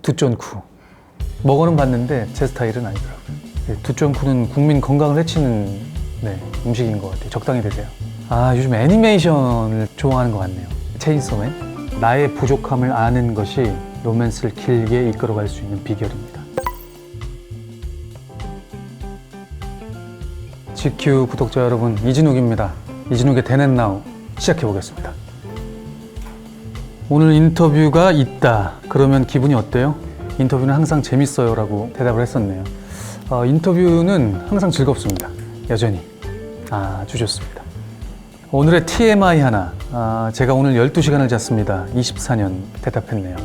두쫀쿠. 먹어는 봤는데 제 스타일은 아니더라고요. 두쫀쿠는 국민 건강을 해치는 음식인 것 같아요. 적당히 드세요. 요즘 애니메이션을 좋아하는 것 같네요. 체인소맨. 나의 부족함을 아는 것이 로맨스를 길게 이끌어갈 수 있는 비결입니다. GQ 구독자 여러분, 이진욱입니다. 이진욱의 대넷나우 시작해 보겠습니다. 오늘 인터뷰가 있다. 그러면 기분이 어때요? 인터뷰는 항상 재밌어요 라고 대답을 했었네요. 인터뷰는 항상 즐겁습니다. 여전히 아주 좋습니다. 오늘의 TMI 하나. 제가 오늘 12시간을 잤습니다. 24년 대답했네요.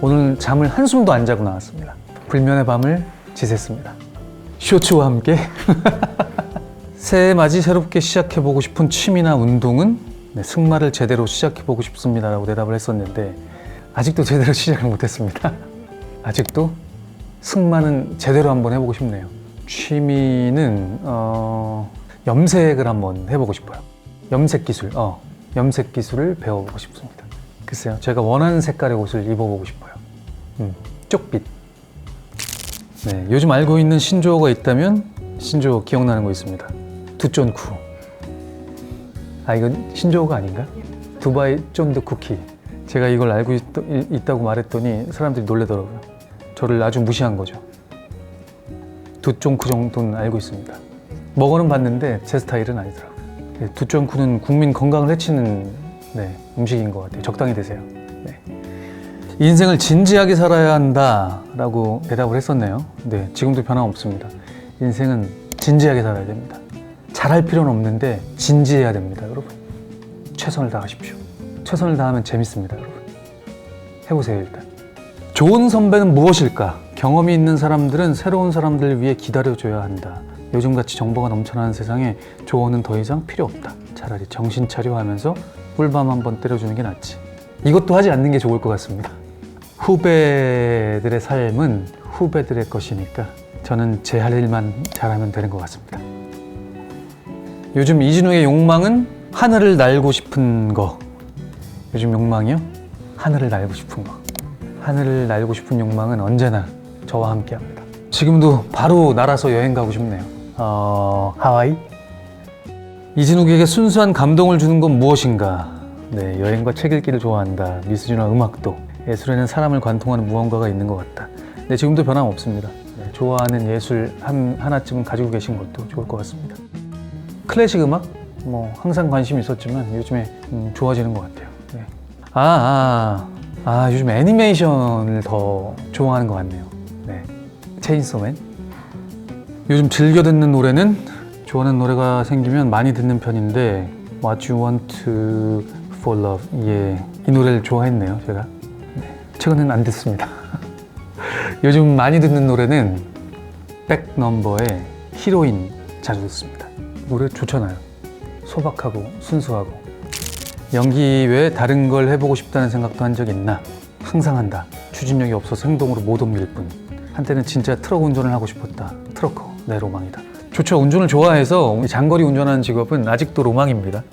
오늘 잠을 한숨도 안 자고 나왔습니다. 불면의 밤을 지샜습니다. 쇼츠와 함께 새해 맞이 새롭게 시작해보고 싶은 취미나 운동은 승마를 제대로 시작해보고 싶습니다 라고 대답을 했었는데 아직도 제대로 시작을 못했습니다. 아직도 승마는 제대로 한번 해보고 싶네요. 취미는 염색을 한번 해보고 싶어요. 염색 기술, 염색 기술을 배워보고 싶습니다. 글쎄요, 제가 원하는 색깔의 옷을 입어보고 싶어요. 쪽빛. 네, 요즘 알고 있는 신조어가 있다면 신조어 기억나는 거 있습니다. 두쫀쿠. 이건 신조어가 아닌가? 두바이 쫀드 쿠키. 제가 이걸 알고 있다고 말했더니 사람들이 놀라더라고요. 저를 아주 무시한 거죠. 두쫀쿠 정도는 알고 있습니다. 먹어는 봤는데 제 스타일은 아니더라고요. 두쫀쿠는 국민 건강을 해치는 음식인 것 같아요. 적당히 드세요. 인생을 진지하게 살아야 한다 라고 대답을 했었네요. 네, 지금도 변함없습니다. 인생은 진지하게 살아야 됩니다. 잘할 필요는 없는데 진지해야 됩니다, 여러분. 최선을 다하십시오. 최선을 다하면 재밌습니다, 여러분. 해보세요, 일단. 좋은 선배는 무엇일까? 경험이 있는 사람들은 새로운 사람들을 위해 기다려줘야 한다. 요즘같이 정보가 넘쳐나는 세상에 조언은 더 이상 필요 없다. 차라리 정신 차려 하면서 꿀밤 한번 때려주는 게 낫지. 이것도 하지 않는 게 좋을 것 같습니다. 후배들의 삶은 후배들의 것이니까 저는 제 할 일만 잘하면 되는 것 같습니다. 요즘 이진욱의 욕망은 하늘을 날고 싶은 거. 요즘 욕망이요? 하늘을 날고 싶은 거. 하늘을 날고 싶은 욕망은 언제나 저와 함께 합니다. 지금도 바로 날아서 여행 가고 싶네요. 하와이? 이진욱에게 순수한 감동을 주는 건 무엇인가? 네, 여행과 책 읽기를 좋아한다. 미술이나 음악도. 예술에는 사람을 관통하는 무언가가 있는 것 같다. 네, 지금도 변함없습니다. 좋아하는 예술 하나쯤은 가지고 계신 것도 좋을 것 같습니다. 클래식 음악? 항상 관심이 있었지만 요즘에 좋아지는 것 같아요. 네. 요즘 애니메이션을 더 좋아하는 것 같네요. 네. 체인소맨. 요즘 즐겨 듣는 노래는 좋아하는 노래가 생기면 많이 듣는 편인데 What You Want For Love. 예, 이 노래를 좋아했네요, 제가. 네. 최근에는 안 듣습니다. 요즘 많이 듣는 노래는 백넘버의 히로인 자주 듣습니다. 노래 좋잖아요. 소박하고 순수하고. 연기 외에 다른 걸 해보고 싶다는 생각도 한 적 있나? 항상 한다. 추진력이 없어서 행동으로 못 옮길 뿐. 한때는 진짜 트럭 운전을 하고 싶었다. 트러커, 내 로망이다. 좋죠. 운전을 좋아해서 장거리 운전하는 직업은 아직도 로망입니다.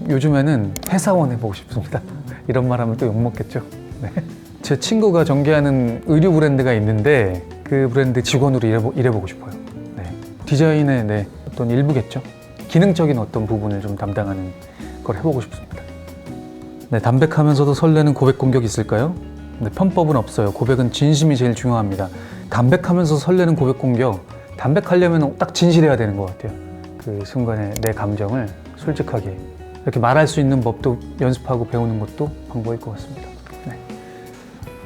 요즘에는 회사원 해보고 싶습니다. 이런 말 하면 또 욕먹겠죠. 네. 제 친구가 전개하는 의류 브랜드가 있는데 그 브랜드 직원으로 일해보고 싶어요. 네. 디자인의 어떤 일부겠죠. 기능적인 어떤 부분을 좀 담당하는 걸 해보고 싶습니다. 네, 담백하면서도 설레는 고백 공격 있을까요? 네, 편법은 없어요. 고백은 진심이 제일 중요합니다. 담백하면서 설레는 고백 공격. 담백하려면 딱 진실해야 되는 것 같아요. 그 순간에 내 감정을 솔직하게 이렇게 말할 수 있는 법도 연습하고 배우는 것도 방법일 것 같습니다. 네.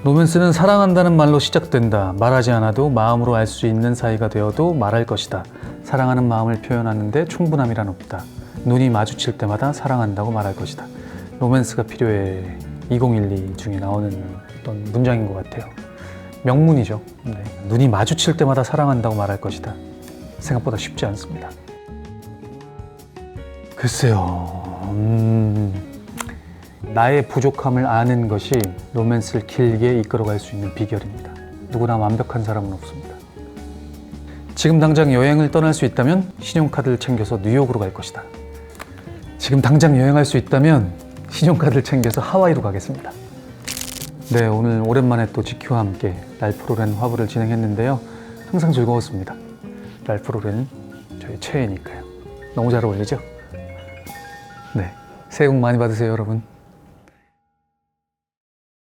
로맨스는 사랑한다는 말로 시작된다. 말하지 않아도 마음으로 알 수 있는 사이가 되어도 말할 것이다. 사랑하는 마음을 표현하는데 충분함이란 없다. 눈이 마주칠 때마다 사랑한다고 말할 것이다. 로맨스가 필요해. 2012 중에 나오는 어떤 문장인 것 같아요. 명문이죠. 네. 눈이 마주칠 때마다 사랑한다고 말할 것이다. 생각보다 쉽지 않습니다. 글쎄요. 나의 부족함을 아는 것이 로맨스를 길게 이끌어갈 수 있는 비결입니다. 누구나 완벽한 사람은 없습니다. 지금 당장 여행을 떠날 수 있다면 신용카드를 챙겨서 뉴욕으로 갈 것이다. 지금 당장 여행할 수 있다면 신용카드를 챙겨서 하와이로 가겠습니다. 네, 오늘 오랜만에 또 GQ와 함께 랄프 로렌 화보를 진행했는데요. 항상 즐거웠습니다. 랄프 로렌은 저희 최애니까요. 너무 잘 어울리죠? 네, 새해 복 많이 받으세요, 여러분.